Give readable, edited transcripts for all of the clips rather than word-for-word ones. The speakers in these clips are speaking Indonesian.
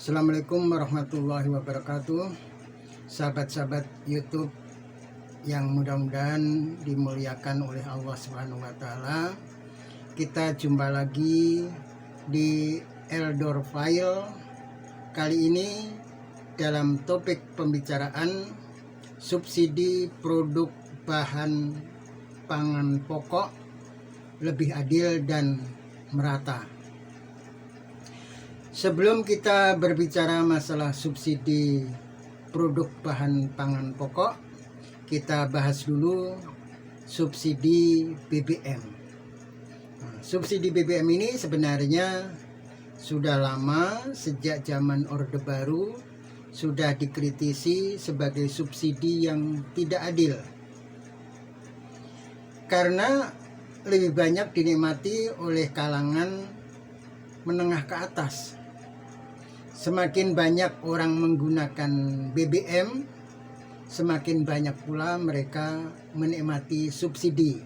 Assalamualaikum warahmatullahi wabarakatuh. Sahabat-sahabat YouTube yang mudah-mudahan dimuliakan oleh Allah Subhanahu wa taala. Kita jumpa lagi di Eldor File. Kali ini dalam topik pembicaraan subsidi produk bahan pangan pokok lebih adil dan merata. Sebelum kita berbicara masalah subsidi produk bahan pangan pokok, kita bahas dulu subsidi BBM. Subsidi BBM ini sebenarnya sudah lama, sejak zaman Orde Baru sudah dikritisi sebagai subsidi yang tidak adil. Karena lebih banyak dinikmati oleh kalangan menengah ke atas. Semakin banyak orang menggunakan BBM, semakin banyak pula mereka menikmati subsidi.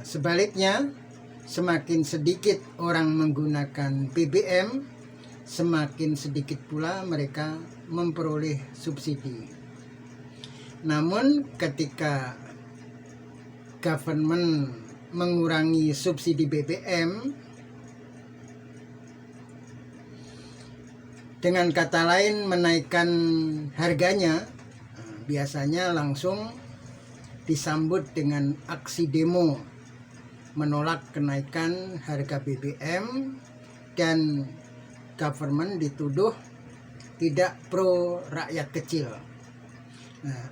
Sebaliknya, semakin sedikit orang menggunakan BBM, semakin sedikit pula mereka memperoleh subsidi. Namun ketika government mengurangi subsidi BBM, dengan kata lain menaikkan harganya, biasanya langsung disambut dengan aksi demo menolak kenaikan harga BBM, dan government dituduh tidak pro rakyat kecil.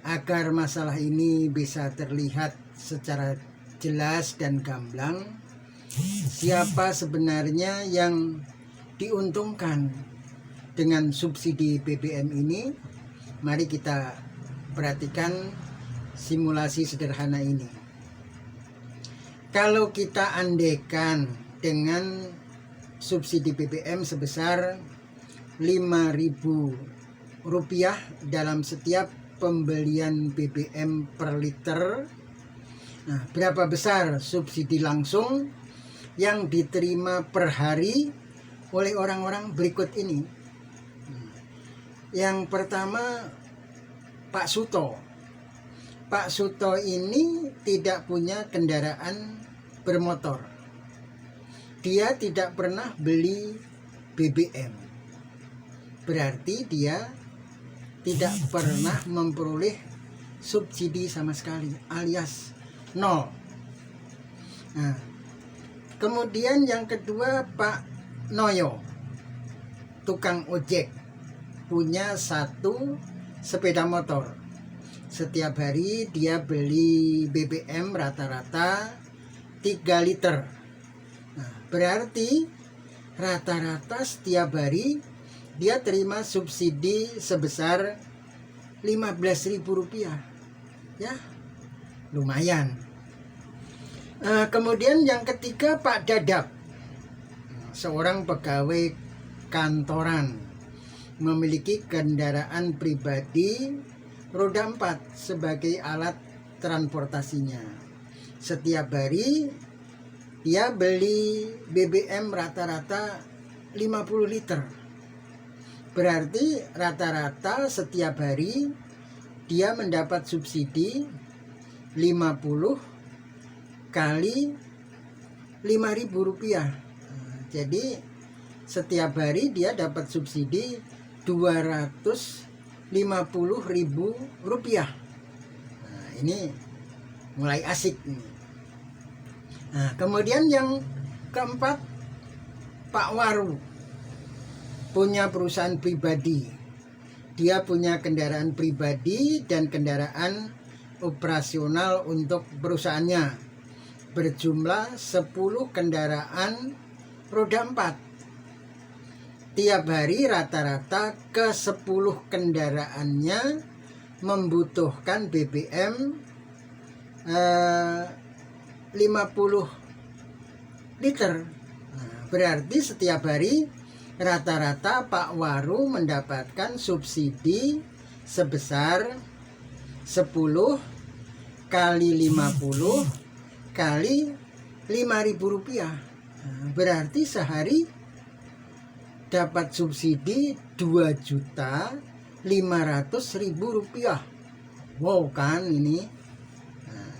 Agar masalah ini bisa terlihat secara jelas dan gamblang, siapa sebenarnya yang diuntungkan dengan subsidi BBM ini, mari kita perhatikan simulasi sederhana ini. Kalau kita andaikan dengan subsidi BBM sebesar Rp5.000 dalam setiap pembelian BBM per liter, berapa besar subsidi langsung yang diterima per hari oleh orang-orang berikut ini? Yang pertama, Pak Suto. Pak Suto ini tidak punya kendaraan bermotor. Dia tidak pernah beli BBM. Berarti dia tidak pernah memperoleh subsidi sama sekali, alias nol. Kemudian yang kedua, Pak Noyo, tukang ojek, punya satu sepeda motor. Setiap hari dia beli BBM rata-rata 3 liter. Berarti rata-rata setiap hari dia terima subsidi sebesar Rp15.000. Ya, lumayan. Kemudian yang ketiga, Pak Dadap, seorang pegawai kantoran, memiliki kendaraan pribadi roda 4 sebagai alat transportasinya. Setiap hari dia beli BBM rata-rata 50 liter. Berarti rata-rata setiap hari dia mendapat subsidi 50 kali Rp5.000. Jadi setiap hari dia dapat subsidi Rp250.000. Ini mulai asik. Kemudian yang keempat, Pak Waru, punya perusahaan pribadi. Dia punya kendaraan pribadi dan kendaraan operasional untuk perusahaannya, berjumlah 10 kendaraan roda 4. Tiap hari rata-rata ke 10 kendaraannya membutuhkan BBM 50 liter. Berarti setiap hari rata-rata Pak Waru mendapatkan subsidi sebesar 10 kali 50 kali Rp5.000. Berarti sehari dapat subsidi 2.500.000 rupiah. Wow kan ini. Nah,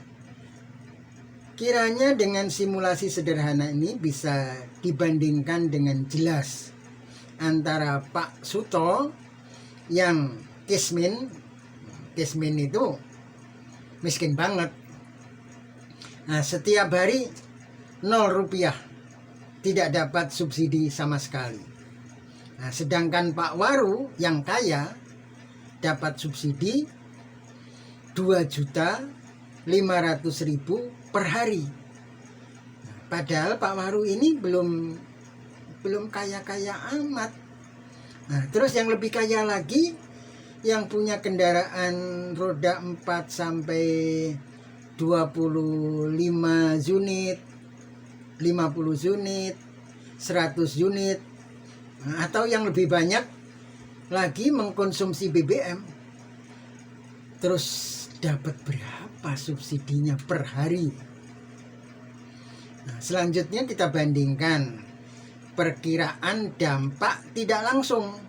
kiranya dengan simulasi sederhana ini bisa dibandingkan dengan jelas antara Pak Suto yang kismin itu miskin banget. Nah, setiap hari 0 rupiah, tidak dapat subsidi sama sekali. Nah, sedangkan Pak Waru yang kaya dapat subsidi 2.500.000 per hari. Padahal Pak Waru ini belum kaya-kaya amat. Nah, terus yang lebih kaya lagi, yang punya kendaraan roda 4 sampai 25 unit, 50 unit, 100 unit, atau yang lebih banyak lagi mengkonsumsi BBM. Terus dapat berapa subsidinya per hari? Nah, selanjutnya kita bandingkan perkiraan dampak tidak langsung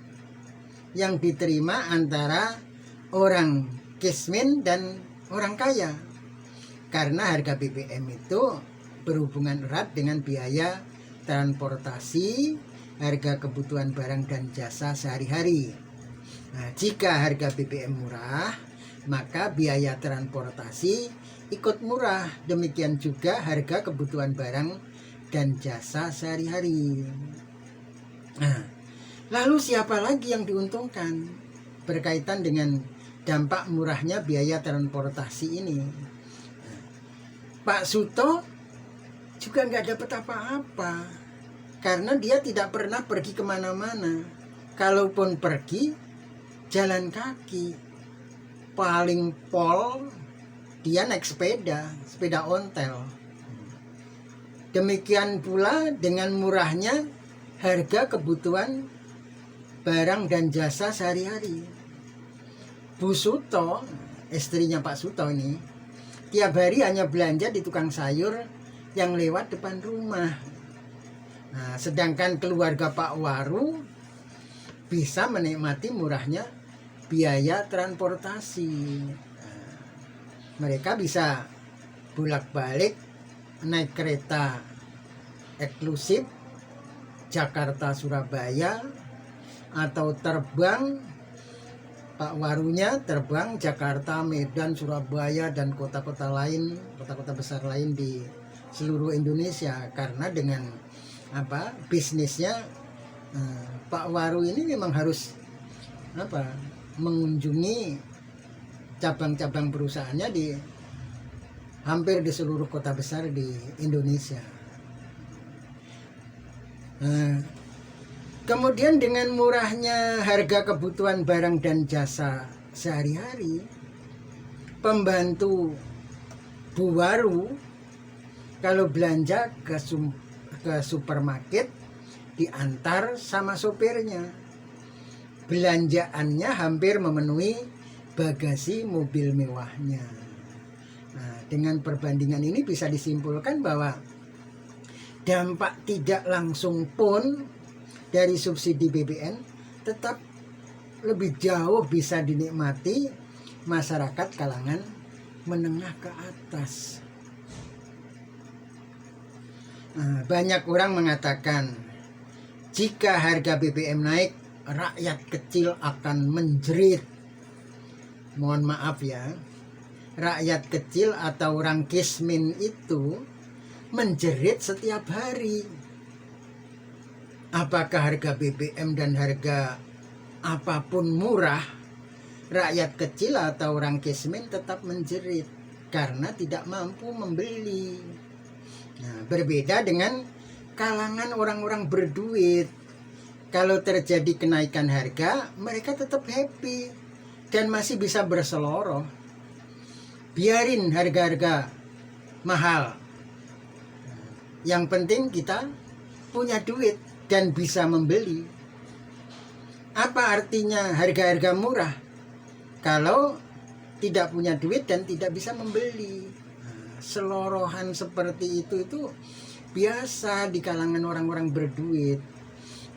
yang diterima antara orang kismin dan orang kaya. Karena harga BBM itu berhubungan erat dengan biaya transportasi, harga kebutuhan barang dan jasa sehari-hari. Nah, jika harga BBM murah, maka biaya transportasi ikut murah. Demikian juga harga kebutuhan barang dan jasa sehari-hari. Nah, lalu siapa lagi yang diuntungkan berkaitan dengan dampak murahnya biaya transportasi ini? Nah, Pak Suto juga nggak dapat apa-apa karena dia tidak pernah pergi kemana-mana. Kalaupun pergi, jalan kaki. Paling pol dia naik sepeda ontel. Demikian pula dengan murahnya harga kebutuhan barang dan jasa sehari-hari. Bu Suto, istrinya Pak Suto ini, tiap hari hanya belanja di tukang sayur yang lewat depan rumah. Nah, sedangkan keluarga Pak Waru bisa menikmati murahnya biaya transportasi. Nah, mereka bisa bolak-balik naik kereta eksklusif Jakarta-Surabaya, atau terbang Pak Warunya terbang Jakarta, Medan, Surabaya, dan kota-kota lain, kota-kota besar lain di seluruh Indonesia. Karena dengan bisnisnya Pak Waru ini memang harus mengunjungi cabang-cabang perusahaannya di hampir di seluruh kota besar di Indonesia. Kemudian dengan murahnya harga kebutuhan barang dan jasa sehari-hari, pembantu Bu Waru kalau belanja ke supermarket diantar sama sopirnya. Belanjaannya hampir memenuhi bagasi mobil mewahnya. Nah, dengan perbandingan ini bisa disimpulkan bahwa dampak tidak langsung pun dari subsidi BBM tetap lebih jauh bisa dinikmati masyarakat kalangan menengah ke atas. Nah, banyak orang mengatakan jika harga BBM naik, rakyat kecil akan menjerit. Mohon maaf ya, rakyat kecil atau orang kismin itu menjerit setiap hari. Apakah harga BBM dan harga apapun murah, rakyat kecil atau orang kismin tetap menjerit karena tidak mampu membeli. Nah, berbeda dengan kalangan orang-orang berduit. Kalau terjadi kenaikan harga, mereka tetap happy dan masih bisa berseloroh. Biarin harga-harga mahal. Yang penting kita punya duit dan bisa membeli. Apa artinya harga-harga murah kalau tidak punya duit dan tidak bisa membeli? Selorohan seperti itu biasa di kalangan orang-orang berduit.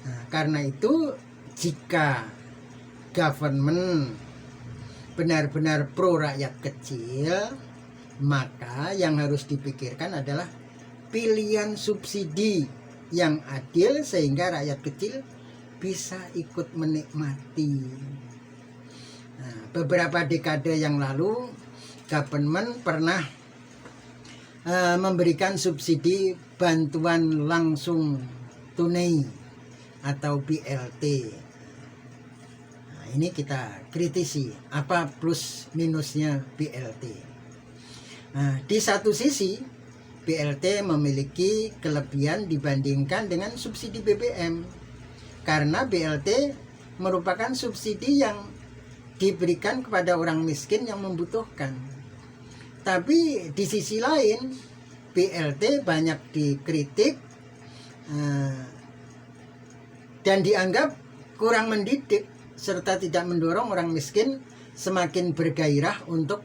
Nah, karena itu jika government benar-benar pro rakyat kecil, maka yang harus dipikirkan adalah pilihan subsidi yang adil sehingga rakyat kecil bisa ikut menikmati. Nah, beberapa dekade yang lalu government pernah memberikan subsidi bantuan langsung tunai atau BLT. Nah, ini kita kritisi apa plus minusnya BLT. Nah, di satu sisi BLT memiliki kelebihan dibandingkan dengan subsidi BBM, karena BLT merupakan subsidi yang diberikan kepada orang miskin yang membutuhkan. Tapi di sisi lain BLT banyak dikritik dan dianggap kurang mendidik serta tidak mendorong orang miskin semakin bergairah untuk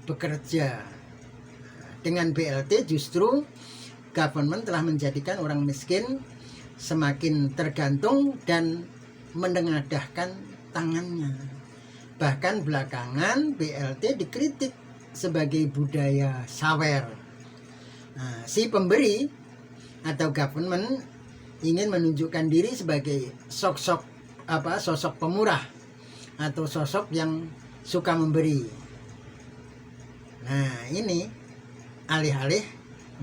bekerja. Dengan BLT justru government telah menjadikan orang miskin semakin tergantung dan menengadahkan tangannya. Bahkan belakangan BLT dikritik sebagai budaya sawer. Nah, si pemberi atau government ingin menunjukkan diri sebagai sosok pemurah atau sosok yang suka memberi. Nah, ini alih-alih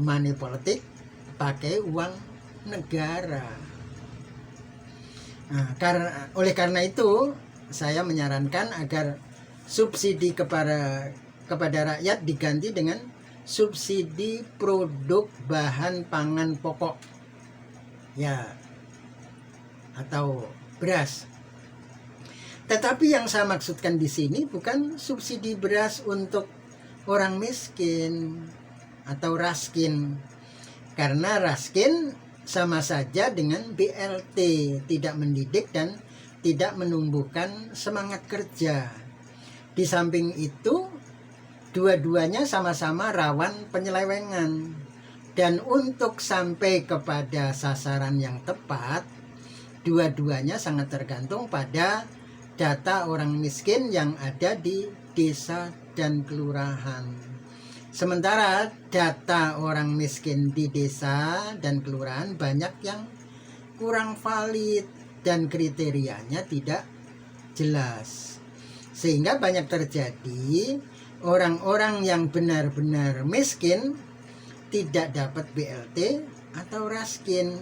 money politik pakai uang negara. Nah, oleh karena itu saya menyarankan agar subsidi kepada rakyat diganti dengan subsidi produk bahan pangan pokok, ya, atau beras. Tetapi yang saya maksudkan di sini bukan subsidi beras untuk orang miskin atau raskin, karena raskin sama saja dengan BLT, tidak mendidik dan tidak menumbuhkan semangat kerja. Di samping itu, dua-duanya sama-sama rawan penyelewengan, dan untuk sampai kepada sasaran yang tepat, dua-duanya sangat tergantung pada data orang miskin yang ada di desa dan kelurahan. Sementara data orang miskin di desa dan kelurahan banyak yang kurang valid dan kriterianya tidak jelas. Sehingga banyak terjadi orang-orang yang benar-benar miskin tidak dapat BLT atau raskin.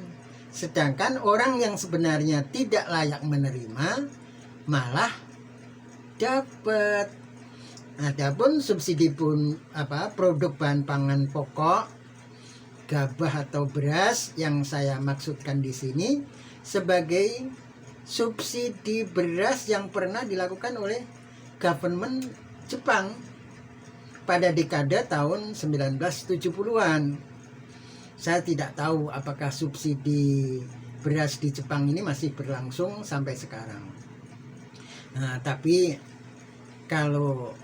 Sedangkan orang yang sebenarnya tidak layak menerima malah dapat. Adapun subsidi pun produk bahan pangan pokok, gabah atau beras yang saya maksudkan di sini sebagai subsidi beras yang pernah dilakukan oleh government Jepang pada dekade tahun 1970-an. Saya tidak tahu apakah subsidi beras di Jepang ini masih berlangsung sampai sekarang. Nah, tapi kalau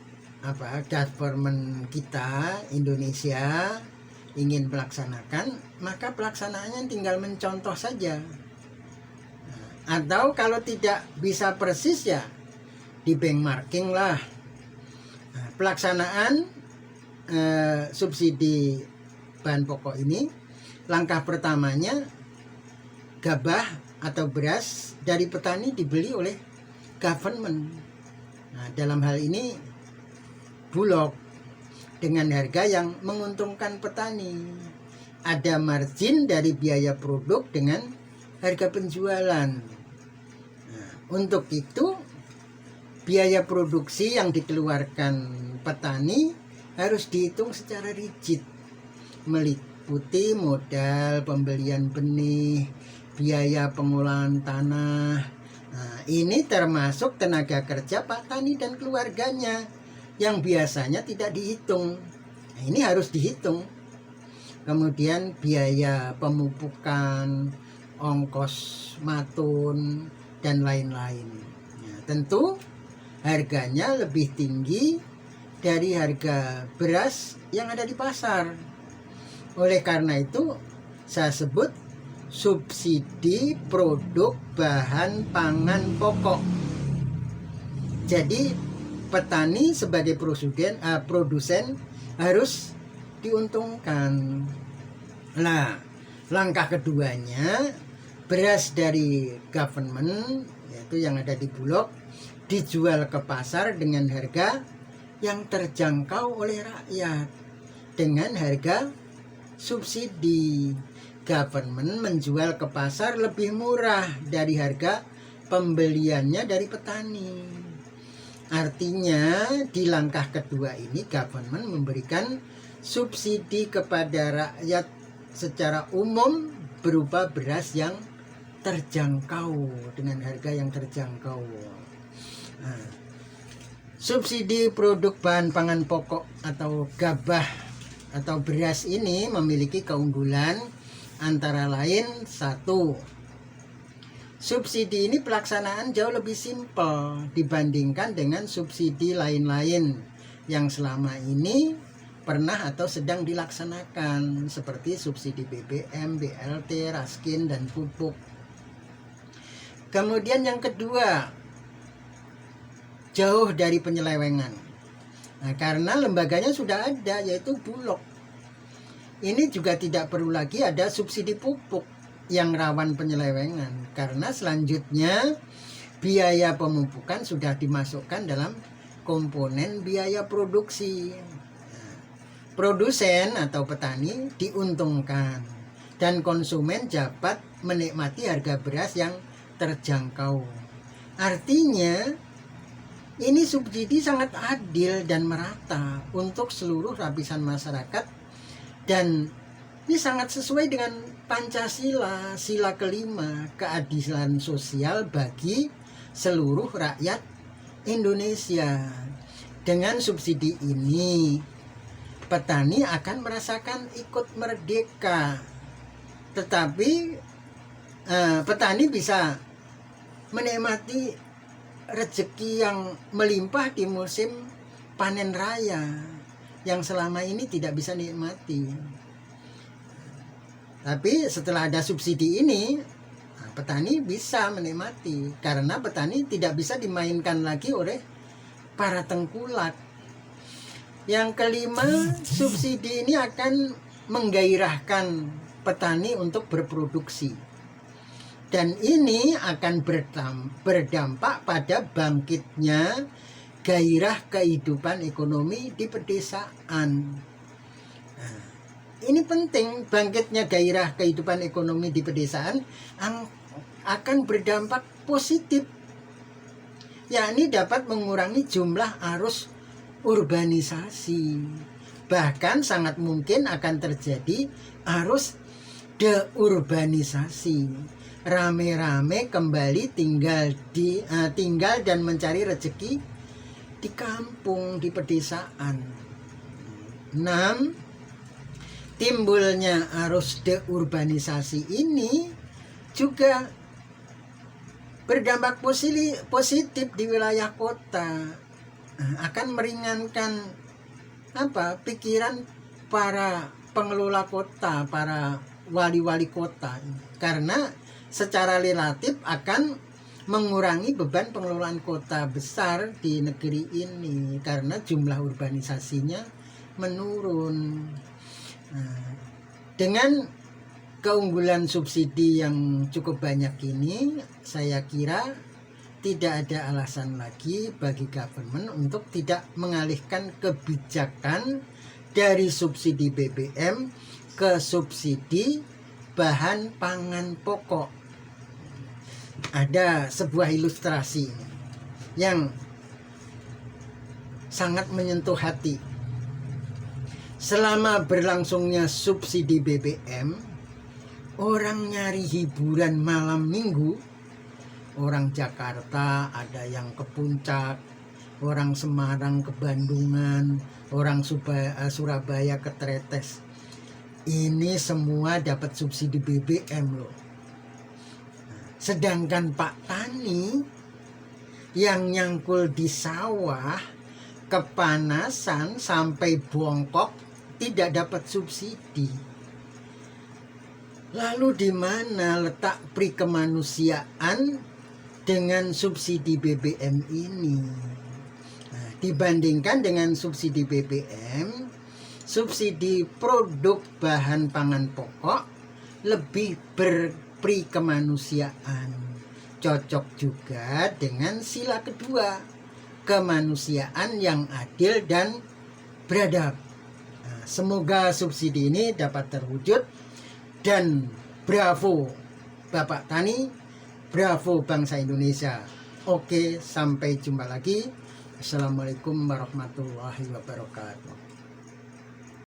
government kita Indonesia ingin melaksanakan, maka pelaksanaannya tinggal mencontoh saja. Atau kalau tidak bisa persis ya di benchmarking lah. Pelaksanaan subsidi bahan pokok ini, langkah pertamanya gabah atau beras dari petani dibeli oleh government. Nah, dalam hal ini Bulog dengan harga yang menguntungkan petani. Ada margin dari biaya produk dengan harga penjualan. Nah, untuk itu biaya produksi yang dikeluarkan petani harus dihitung secara rigid, meliputi modal pembelian benih, biaya pengolahan tanah. Nah, ini termasuk tenaga kerja petani dan keluarganya yang biasanya tidak dihitung. Nah, ini harus dihitung. Kemudian biaya pemupukan, ongkos matun, dan lain-lain. Nah, tentu harganya lebih tinggi dari harga beras yang ada di pasar. Oleh karena itu, saya sebut subsidi produk bahan pangan pokok. Jadi petani sebagai produsen harus diuntungkan. Nah, langkah keduanya, beras dari government, yaitu yang ada di Bulog, dijual ke pasar dengan harga yang terjangkau oleh rakyat, dengan harga subsidi. Government menjual ke pasar lebih murah dari harga pembeliannya dari petani. Artinya di langkah kedua ini government memberikan subsidi kepada rakyat secara umum berupa beras yang terjangkau, dengan harga yang terjangkau. Nah, subsidi produk bahan pangan pokok atau gabah atau beras ini memiliki keunggulan antara lain, satu, subsidi ini pelaksanaan jauh lebih simpel dibandingkan dengan subsidi lain-lain yang selama ini pernah atau sedang dilaksanakan, seperti subsidi BBM, BLT, Raskin, dan pupuk. Kemudian yang kedua, jauh dari penyelewengan. Nah, karena lembaganya sudah ada, yaitu Bulog. Ini juga tidak perlu lagi ada subsidi pupuk yang rawan penyelewengan, karena selanjutnya biaya pemupukan sudah dimasukkan dalam komponen biaya produksi. Produsen atau petani diuntungkan dan konsumen dapat menikmati harga beras yang terjangkau. Artinya ini subsidi sangat adil dan merata untuk seluruh lapisan masyarakat, dan ini sangat sesuai dengan Pancasila, sila kelima, keadilan sosial bagi seluruh rakyat Indonesia. Dengan subsidi ini, petani akan merasakan ikut merdeka. Tetapi petani bisa menikmati rezeki yang melimpah di musim panen raya yang selama ini tidak bisa nikmati. Tapi setelah ada subsidi ini, petani bisa menikmati, karena petani tidak bisa dimainkan lagi oleh para tengkulak. Yang kelima, subsidi ini akan menggairahkan petani untuk berproduksi, dan ini akan berdampak pada bangkitnya gairah kehidupan ekonomi di pedesaan. Nah, ini penting, bangkitnya gairah kehidupan ekonomi di pedesaan akan berdampak positif, yakni dapat mengurangi jumlah arus urbanisasi. Bahkan sangat mungkin akan terjadi arus deurbanisasi. Rame-rame kembali tinggal dan mencari rezeki di kampung, di pedesaan. 6. Timbulnya arus deurbanisasi ini juga berdampak positif di wilayah kota, akan meringankan pikiran para pengelola kota, para wali-wali kota, karena secara relatif akan mengurangi beban pengelolaan kota besar di negeri ini, karena jumlah urbanisasinya menurun. Nah, dengan keunggulan subsidi yang cukup banyak ini, saya kira tidak ada alasan lagi bagi government untuk tidak mengalihkan kebijakan dari subsidi BBM ke subsidi bahan pangan pokok. Ada sebuah ilustrasi yang sangat menyentuh hati. Selama berlangsungnya subsidi BBM, orang nyari hiburan malam minggu, orang Jakarta ada yang ke Puncak, orang Semarang ke Bandungan, orang Surabaya ke Tretes. Ini semua dapat subsidi BBM loh. Sedangkan Pak Tani yang nyangkul di sawah, kepanasan sampai bongkok, tidak dapat subsidi. Lalu di mana letak pri kemanusiaan dengan subsidi BBM ini? Nah, dibandingkan dengan subsidi BBM, subsidi produk bahan pangan pokok lebih berpri kemanusiaan. Cocok juga dengan sila kedua, kemanusiaan yang adil dan beradab. Nah, semoga subsidi ini dapat terwujud, dan bravo Bapak Tani, bravo bangsa Indonesia. Oke, sampai jumpa lagi. Assalamualaikum warahmatullahi wabarakatuh.